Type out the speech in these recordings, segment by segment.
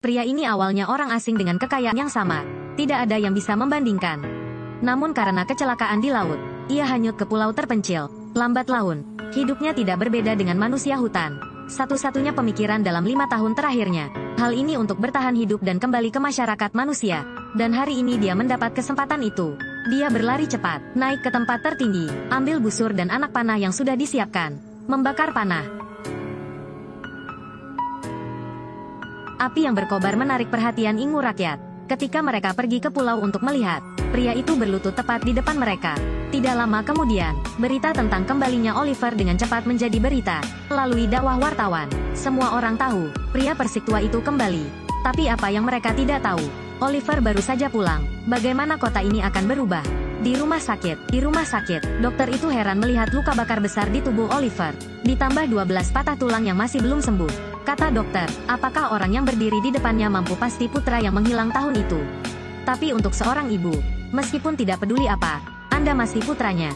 Pria ini awalnya orang asing dengan kekayaan yang sama. Tidak ada yang bisa membandingkan. Namun karena kecelakaan di laut, ia hanyut ke pulau terpencil, lambat laun. Hidupnya tidak berbeda dengan manusia hutan. Satu-satunya pemikiran dalam 5 tahun terakhirnya. Hal ini untuk bertahan hidup dan kembali ke masyarakat manusia. Dan hari ini dia mendapat kesempatan itu. Dia berlari cepat, naik ke tempat tertinggi, ambil busur dan anak panah yang sudah disiapkan. Membakar panah. Api yang berkobar menarik perhatian Ingu rakyat. Ketika mereka pergi ke pulau untuk melihat, pria itu berlutut tepat di depan mereka. Tidak lama kemudian, berita tentang kembalinya Oliver dengan cepat menjadi berita, melalui dakwah wartawan. Semua orang tahu, pria Persik tua itu kembali. Tapi apa yang mereka tidak tahu, Oliver baru saja pulang. Bagaimana kota ini akan berubah? Di rumah sakit, dokter itu heran melihat luka bakar besar di tubuh Oliver. Ditambah 12 patah tulang yang masih belum sembuh. Kata dokter, apakah orang yang berdiri di depannya mampu pasti putra yang menghilang tahun itu? Tapi untuk seorang ibu, meskipun tidak peduli apa, Anda masih putranya.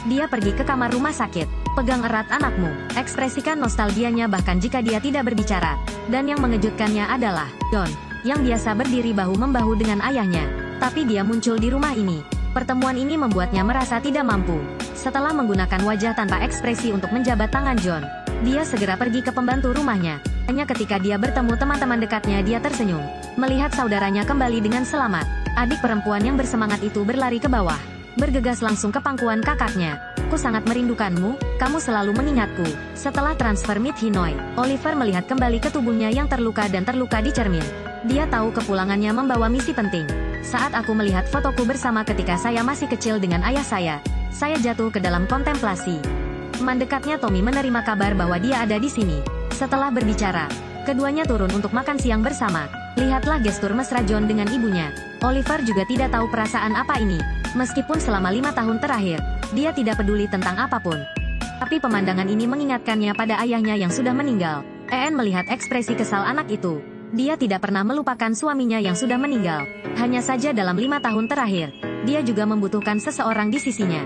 Dia pergi ke kamar rumah sakit, pegang erat anakmu, ekspresikan nostalgianya bahkan jika dia tidak berbicara. Dan yang mengejutkannya adalah, John, yang biasa berdiri bahu-membahu dengan ayahnya. Tapi dia muncul di rumah ini. Pertemuan ini membuatnya merasa tidak mampu. Setelah menggunakan wajah tanpa ekspresi untuk menjabat tangan John, dia segera pergi ke pembantu rumahnya. Hanya ketika dia bertemu teman-teman dekatnya dia tersenyum. Melihat saudaranya kembali dengan selamat, adik perempuan yang bersemangat itu berlari ke bawah. Bergegas langsung ke pangkuan kakaknya. Ku sangat merindukanmu, kamu selalu mengingatku. Setelah transfer Mid Hanoi, Oliver melihat kembali ke tubuhnya yang terluka dan terluka di cermin. Dia tahu kepulangannya membawa misi penting. Saat aku melihat fotoku bersama ketika saya masih kecil dengan ayah saya jatuh ke dalam kontemplasi. Teman dekatnya Tommy menerima kabar bahwa dia ada di sini. Setelah berbicara, keduanya turun untuk makan siang bersama. Lihatlah gestur mesra John dengan ibunya. Oliver juga tidak tahu perasaan apa ini. Meskipun selama 5 tahun terakhir, dia tidak peduli tentang apapun. Tapi pemandangan ini mengingatkannya pada ayahnya yang sudah meninggal. En melihat ekspresi kesal anak itu. Dia tidak pernah melupakan suaminya yang sudah meninggal. Hanya saja dalam 5 tahun terakhir, dia juga membutuhkan seseorang di sisinya.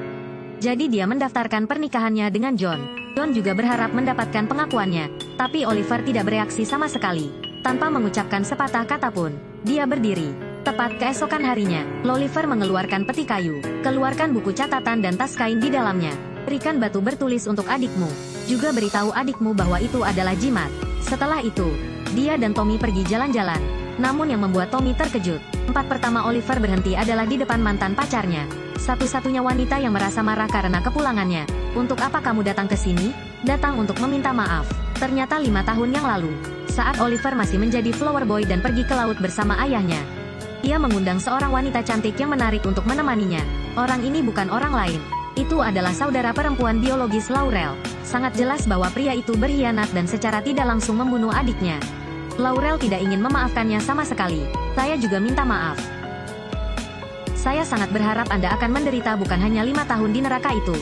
Jadi dia mendaftarkan pernikahannya dengan John. John juga berharap mendapatkan pengakuannya. Tapi Oliver tidak bereaksi sama sekali. Tanpa mengucapkan sepatah kata pun, dia berdiri. Tepat keesokan harinya, Oliver mengeluarkan peti kayu. Keluarkan buku catatan dan tas kain di dalamnya. Berikan batu bertulis untuk adikmu. Juga beritahu adikmu bahwa itu adalah jimat. Setelah itu, dia dan Tommy pergi jalan-jalan. Namun yang membuat Tommy terkejut, tempat pertama Oliver berhenti adalah di depan mantan pacarnya. Satu-satunya wanita yang merasa marah karena kepulangannya. Untuk apa kamu datang ke sini? Datang untuk meminta maaf. Ternyata 5 tahun yang lalu, saat Oliver masih menjadi flower boy dan pergi ke laut bersama ayahnya, ia mengundang seorang wanita cantik yang menarik untuk menemaninya. Orang ini bukan orang lain. Itu adalah saudara perempuan biologis Laurel. Sangat jelas bahwa pria itu berkhianat dan secara tidak langsung membunuh adiknya. Laurel tidak ingin memaafkannya sama sekali. Saya juga minta maaf. Saya sangat berharap Anda akan menderita bukan hanya 5 tahun di neraka itu.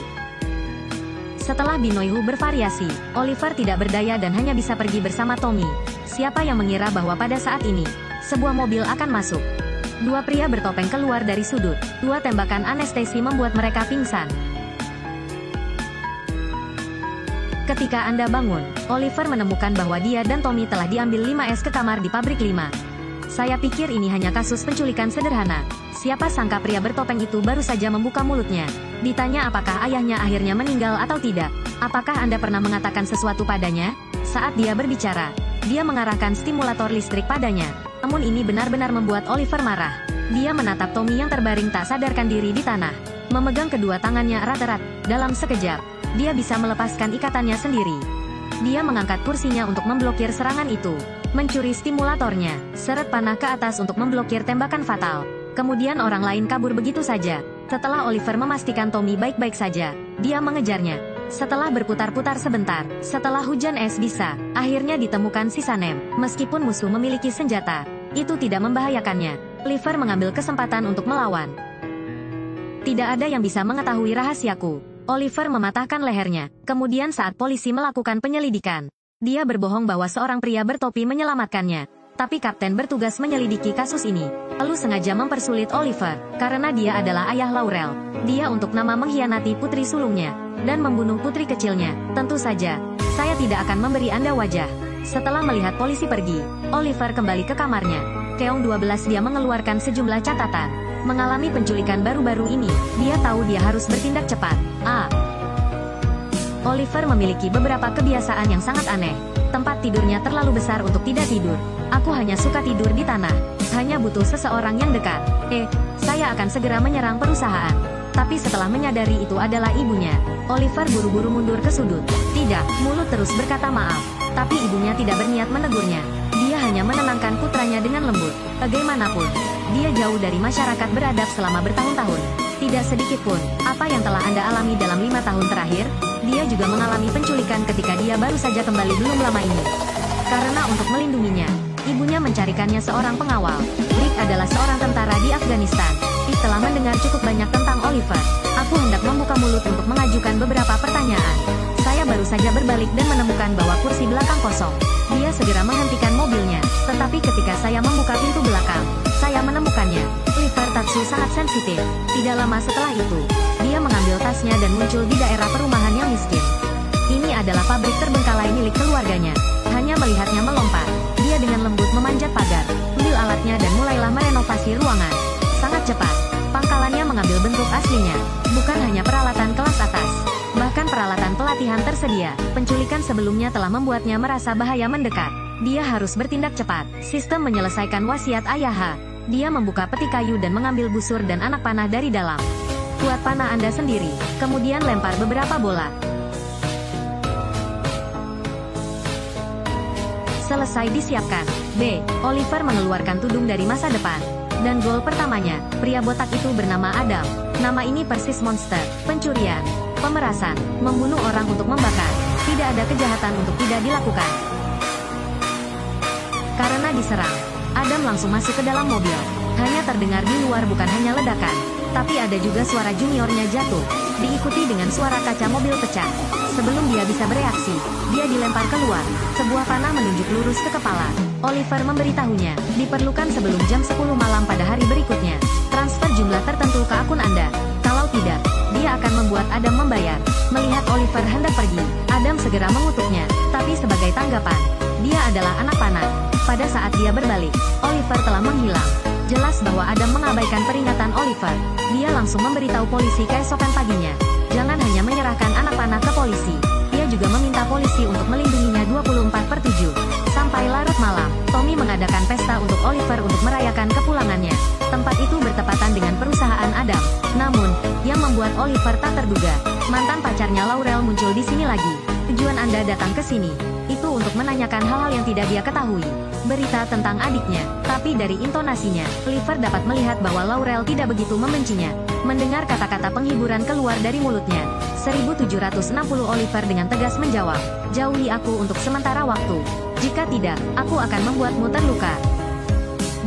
Setelah Binoihu bervariasi, Oliver tidak berdaya dan hanya bisa pergi bersama Tommy. Siapa yang mengira bahwa pada saat ini, sebuah mobil akan masuk. 2 pria bertopeng keluar dari sudut. 2 tembakan anestesi membuat mereka pingsan. Ketika Anda bangun, Oliver menemukan bahwa dia dan Tommy telah diambil 5S ke kamar di pabrik 5. Saya pikir ini hanya kasus penculikan sederhana. Siapa sangka pria bertopeng itu baru saja membuka mulutnya. Ditanya apakah ayahnya akhirnya meninggal atau tidak. Apakah Anda pernah mengatakan sesuatu padanya? Saat dia berbicara, dia mengarahkan stimulator listrik padanya. Namun ini benar-benar membuat Oliver marah. Dia menatap Tommy yang terbaring tak sadarkan diri di tanah. Memegang kedua tangannya erat-erat. Dalam sekejap, dia bisa melepaskan ikatannya sendiri. Dia mengangkat kursinya untuk memblokir serangan itu. Mencuri stimulatornya. Seret panah ke atas untuk memblokir tembakan fatal. Kemudian orang lain kabur begitu saja. Setelah Oliver memastikan Tommy baik-baik saja, dia mengejarnya. Setelah berputar-putar sebentar, setelah hujan es bisa, akhirnya ditemukan sisa Nem. Meskipun musuh memiliki senjata, itu tidak membahayakannya. Oliver mengambil kesempatan untuk melawan. Tidak ada yang bisa mengetahui rahasiaku. Oliver mematahkan lehernya. Kemudian saat polisi melakukan penyelidikan, dia berbohong bahwa seorang pria bertopi menyelamatkannya. Tapi kapten bertugas menyelidiki kasus ini, lalu sengaja mempersulit Oliver, karena dia adalah ayah Laurel. Dia untuk nama mengkhianati putri sulungnya, dan membunuh putri kecilnya. Tentu saja, saya tidak akan memberi Anda wajah. Setelah melihat polisi pergi, Oliver kembali ke kamarnya. Keong 12 dia mengeluarkan sejumlah catatan. Mengalami penculikan baru-baru ini, dia tahu dia harus bertindak cepat. Oliver memiliki beberapa kebiasaan yang sangat aneh. Tempat tidurnya terlalu besar untuk tidak tidur. Aku hanya suka tidur di tanah. Hanya butuh seseorang yang dekat. Saya akan segera menyerang perusahaan. Tapi setelah menyadari itu adalah ibunya, Oliver buru-buru mundur ke sudut. Tidak, mulut terus berkata maaf. Tapi ibunya tidak berniat menegurnya. Dia hanya menenangkan putranya dengan lembut. Bagaimanapun, dia jauh dari masyarakat beradab selama bertahun-tahun. Tidak sedikit pun, apa yang telah Anda alami dalam 5 tahun terakhir, dia juga mengalami penculikan ketika dia baru saja kembali belum lama ini. Karena untuk melindunginya, ibunya mencarikannya seorang pengawal. Dick adalah seorang tentara di Afghanistan. Setelah mendengar cukup banyak tentang Oliver, aku hendak membuka mulut untuk mengajukan beberapa pertanyaan. Saya baru saja berbalik dan menemukan bahwa kursi belakang kosong. Dia segera menghentikan mobilnya, tetapi ketika saya membuka pintu belakang, saya menemukannya. Oliver Tatsu sangat sensitif. Tidak lama setelah itu, dia mengambil tasnya dan muncul di daerah perumahan yang miskin. Ini adalah pabrik terbengkalai milik keluarganya. Hanya melihatnya melompat, dia dengan lembut memanjat pagar, ambil alatnya dan mulailah merenovasi ruangan. Sangat cepat, pangkalannya mengambil bentuk aslinya. Bukan hanya peralatan kelas atas, bahkan peralatan pelatihan tersedia. Penculikan sebelumnya telah membuatnya merasa bahaya mendekat. Dia harus bertindak cepat. Sistem menyelesaikan wasiat Ayah. Dia membuka peti kayu dan mengambil busur dan anak panah dari dalam. Buat panah Anda sendiri, kemudian lempar beberapa bola. Selesai disiapkan. Oliver mengeluarkan tudung dari masa depan. Dan gol pertamanya, pria botak itu bernama Adam. Nama ini persis monster, pencurian, pemerasan, membunuh orang untuk membakar. Tidak ada kejahatan untuk tidak dilakukan. Karena diserang, Adam langsung masuk ke dalam mobil. Hanya terdengar di luar bukan hanya ledakan, tapi ada juga suara juniornya jatuh, diikuti dengan suara kaca mobil pecah. Sebelum dia bisa bereaksi, dia dilempar keluar. Sebuah panah menunjuk lurus ke kepala. Oliver memberitahunya, diperlukan sebelum jam 10 malam pada hari berikutnya. Transfer jumlah tertentu ke akun Anda. Kalau tidak, dia akan membuat Adam membayar. Melihat Oliver hendak pergi, Adam segera mengutuknya. Tapi sebagai tanggapan, dia adalah anak panah. Pada saat dia berbalik, Oliver telah menghilang. Jelas bahwa Adam mengabaikan peringatan Oliver. Dia langsung memberitahu polisi keesokan paginya. Jangan hanya menyerahkan anak panah ke polisi. Dia juga meminta polisi untuk melindunginya 24/7. Sampai larut malam, Tommy mengadakan pesta untuk Oliver untuk merayakan kepulangannya. Tempat itu bertepatan dengan perusahaan Adam. Namun, yang membuat Oliver tak terduga, mantan pacarnya Laurel muncul di sini lagi. Tujuan Anda datang ke sini, itu untuk menanyakan hal-hal yang tidak dia ketahui. Berita tentang adiknya, tapi dari intonasinya, Oliver dapat melihat bahwa Laurel tidak begitu membencinya. Mendengar kata-kata penghiburan keluar dari mulutnya, 1760 Oliver dengan tegas menjawab, "Jauhi aku untuk sementara waktu. Jika tidak, aku akan membuatmu terluka.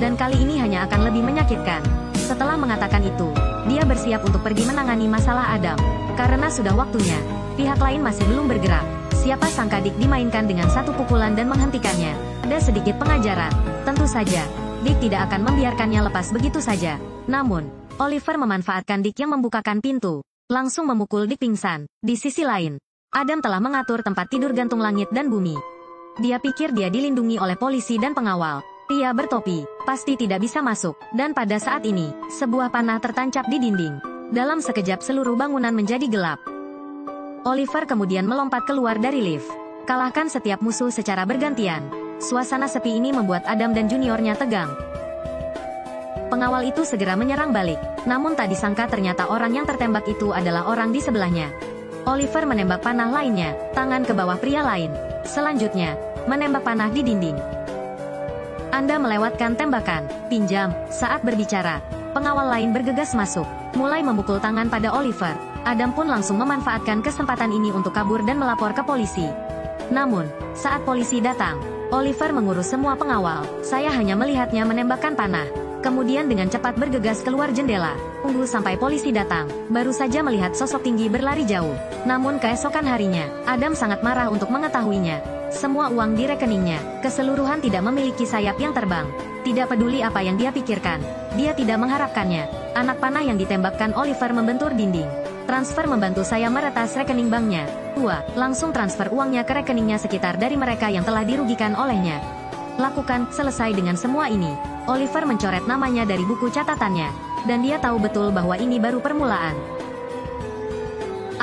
Dan kali ini hanya akan lebih menyakitkan." Setelah mengatakan itu, dia bersiap untuk pergi menangani masalah Adam. Karena sudah waktunya, pihak lain masih belum bergerak. Siapa sangka Dick dimainkan dengan satu pukulan dan menghentikannya. Ada sedikit pengajaran. Tentu saja, Dick tidak akan membiarkannya lepas begitu saja. Namun, Oliver memanfaatkan Dick yang membukakan pintu, langsung memukul Dick pingsan. Di sisi lain, Adam telah mengatur tempat tidur gantung langit dan bumi. Dia pikir dia dilindungi oleh polisi dan pengawal. Pria bertopi, pasti tidak bisa masuk. Dan pada saat ini, sebuah panah tertancap di dinding. Dalam sekejap seluruh bangunan menjadi gelap. Oliver kemudian melompat keluar dari lift. Kalahkan setiap musuh secara bergantian. Suasana sepi ini membuat Adam dan juniornya tegang. Pengawal itu segera menyerang balik. Namun tak disangka ternyata orang yang tertembak itu adalah orang di sebelahnya. Oliver menembak panah lainnya, tangan ke bawah pria lain. Selanjutnya, menembak panah di dinding. Anda melewatkan tembakan. Pinjam. Saat berbicara, pengawal lain bergegas masuk, mulai memukul tangan pada Oliver. Adam pun langsung memanfaatkan kesempatan ini untuk kabur dan melapor ke polisi. Namun, saat polisi datang, Oliver mengurus semua pengawal. Saya hanya melihatnya menembakkan panah. Kemudian dengan cepat bergegas keluar jendela. Tunggu sampai polisi datang. Baru saja melihat sosok tinggi berlari jauh. Namun keesokan harinya, Adam sangat marah untuk mengetahuinya. Semua uang di rekeningnya, keseluruhan tidak memiliki sayap yang terbang. Tidak peduli apa yang dia pikirkan, dia tidak mengharapkannya. Anak panah yang ditembakkan Oliver membentur dinding. Transfer membantu saya meretas rekening banknya. 2. Langsung transfer uangnya ke rekeningnya sekitar dari mereka yang telah dirugikan olehnya. Lakukan, selesai dengan semua ini. Oliver mencoret namanya dari buku catatannya. Dan dia tahu betul bahwa ini baru permulaan.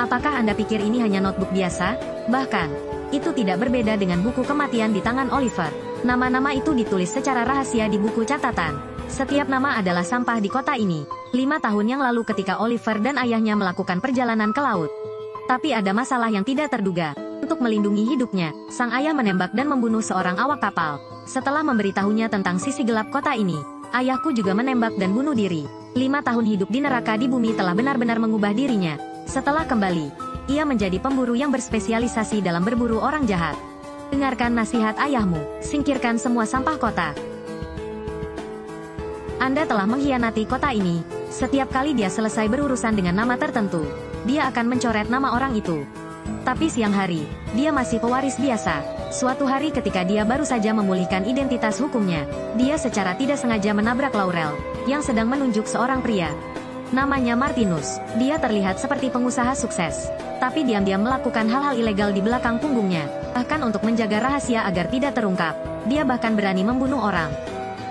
Apakah Anda pikir ini hanya notebook biasa? Bahkan, itu tidak berbeda dengan buku kematian di tangan Oliver. Nama-nama itu ditulis secara rahasia di buku catatan. Setiap nama adalah sampah di kota ini. 5 tahun yang lalu ketika Oliver dan ayahnya melakukan perjalanan ke laut. Tapi ada masalah yang tidak terduga. Untuk melindungi hidupnya, sang ayah menembak dan membunuh seorang awak kapal. Setelah memberitahunya tentang sisi gelap kota ini, ayahku juga menembak dan bunuh diri. 5 tahun hidup di neraka di bumi telah benar-benar mengubah dirinya. Setelah kembali, ia menjadi pemburu yang berspesialisasi dalam berburu orang jahat. Dengarkan nasihat ayahmu, singkirkan semua sampah kota. Anda telah mengkhianati kota ini. Setiap kali dia selesai berurusan dengan nama tertentu, dia akan mencoret nama orang itu. Tapi siang hari, dia masih pewaris biasa. Suatu hari ketika dia baru saja memulihkan identitas hukumnya, dia secara tidak sengaja menabrak Laurel, yang sedang menunjuk seorang pria. Namanya Martinus. Dia terlihat seperti pengusaha sukses, tapi diam-diam melakukan hal-hal ilegal di belakang punggungnya. Bahkan untuk menjaga rahasia agar tidak terungkap, dia bahkan berani membunuh orang.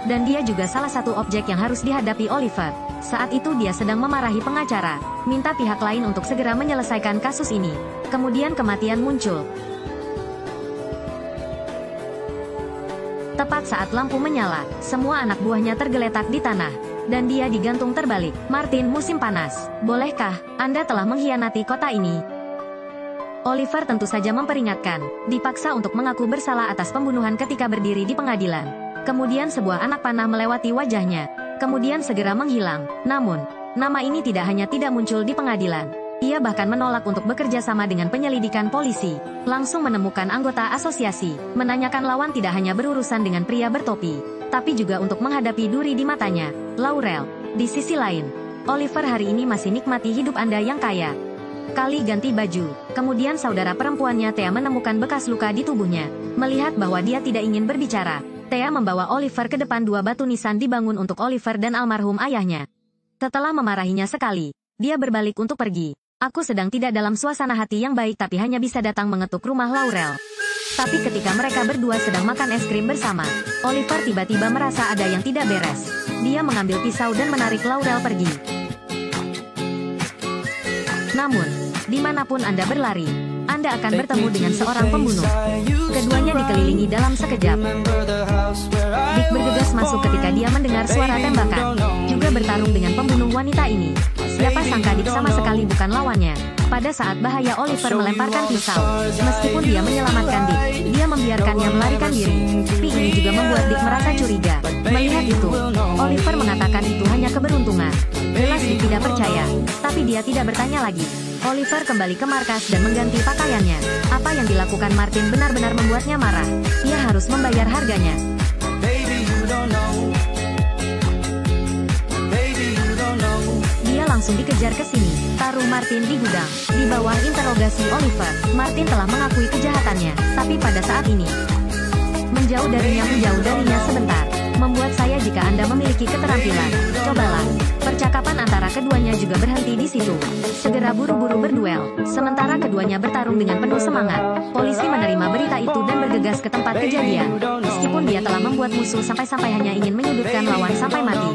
Dan dia juga salah satu objek yang harus dihadapi Oliver. Saat itu dia sedang memarahi pengacara, minta pihak lain untuk segera menyelesaikan kasus ini. Kemudian kematian muncul. Tepat saat lampu menyala, semua anak buahnya tergeletak di tanah. Dan dia digantung terbalik. Martin, musim panas. Bolehkah Anda telah mengkhianati kota ini? Oliver tentu saja memperingatkan, dipaksa untuk mengaku bersalah atas pembunuhan ketika berdiri di pengadilan. Kemudian sebuah anak panah melewati wajahnya. Kemudian segera menghilang. Namun, nama ini tidak hanya tidak muncul di pengadilan. Ia bahkan menolak untuk bekerja sama dengan penyelidikan polisi. Langsung menemukan anggota asosiasi, menanyakan lawan tidak hanya berurusan dengan pria bertopi, tapi juga untuk menghadapi duri di matanya, Laurel. Di sisi lain, Oliver hari ini masih nikmati hidup Anda yang kaya. Kali ganti baju, kemudian saudara perempuannya Thea menemukan bekas luka di tubuhnya. Melihat bahwa dia tidak ingin berbicara, Thea membawa Oliver ke depan 2 batu nisan dibangun untuk Oliver dan almarhum ayahnya. Setelah memarahinya sekali, dia berbalik untuk pergi. Aku sedang tidak dalam suasana hati yang baik tapi hanya bisa datang mengetuk rumah Laurel. Tapi ketika mereka berdua sedang makan es krim bersama, Oliver tiba-tiba merasa ada yang tidak beres. Dia mengambil pisau dan menarik Laurel pergi. Namun, dimanapun Anda berlari, Anda akan bertemu dengan seorang pembunuh. Keduanya dikelilingi dalam sekejap. Dick bergegas masuk ketika dia mendengar suara tembakan. Juga bertarung dengan pembunuh wanita ini. Siapa sangka Dick sama sekali bukan lawannya. Pada saat bahaya Oliver melemparkan pisau. Meskipun dia menyelamatkan Dick, dia membiarkannya melarikan diri. Tapi ini juga membuat Dick merasa curiga. Melihat itu, Oliver mengatakan itu hanya keberuntungan. Jelas Dick tidak percaya, tapi dia tidak bertanya lagi. Oliver kembali ke markas dan mengganti pakaiannya. Apa yang dilakukan Martin benar-benar membuatnya marah. Ia harus membayar harganya. Dia langsung dikejar ke sini. Taruh Martin di gudang. Di bawah interogasi Oliver, Martin telah mengakui kejahatannya. Tapi pada saat ini, menjauh darinya sebentar. Membuat saya jika Anda memiliki keterampilan. Cobalah. Percakapan antara keduanya juga berhenti di situ. Segera buru-buru berduel. Sementara keduanya bertarung dengan penuh semangat. Polisi menerima berita itu dan bergegas ke tempat kejadian. Meskipun dia telah membuat musuh sampai-sampai hanya ingin menyudutkan lawan sampai mati.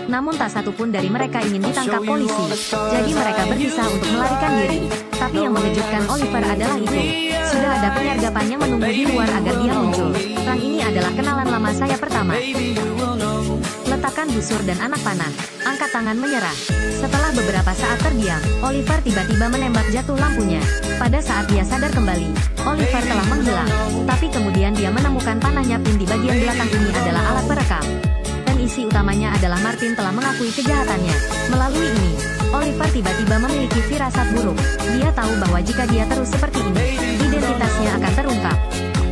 Namun tak satu pun dari mereka ingin ditangkap polisi. Jadi mereka berpisah untuk melarikan diri. Tapi yang mengejutkan Oliver adalah itu. Sudah ada penyergapan yang menunggu di luar agar dia muncul. Orang ini adalah kenalan lama saya pertama. Letakkan busur dan anak panah. Angkat tangan menyerah. Setelah beberapa saat terdiam, Oliver tiba-tiba menembak jatuh lampunya. Pada saat dia sadar kembali, Oliver telah menghilang. Tapi kemudian dia menemukan panahnya pin di bagian belakang ini adalah alat perekam. Isi utamanya adalah Martin telah mengakui kejahatannya. Melalui ini, Oliver tiba-tiba memiliki firasat buruk. Dia tahu bahwa jika dia terus seperti ini, identitasnya akan terungkap.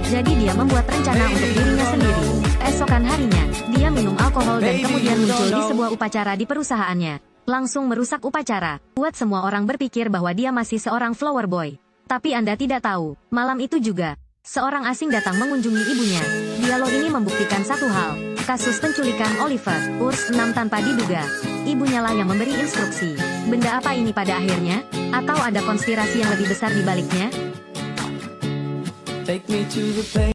Jadi dia membuat rencana untuk dirinya sendiri. Esokan harinya, dia minum alkohol dan kemudian muncul di sebuah upacara di perusahaannya. Langsung merusak upacara, buat semua orang berpikir bahwa dia masih seorang flower boy. Tapi Anda tidak tahu, malam itu juga, seorang asing datang mengunjungi ibunya. Dialog ini membuktikan satu hal. Kasus penculikan Oliver, Urs 6 tanpa diduga. Ibunya lah yang memberi instruksi. Benda apa ini pada akhirnya? Atau ada konspirasi yang lebih besar di baliknya? Take me to the place.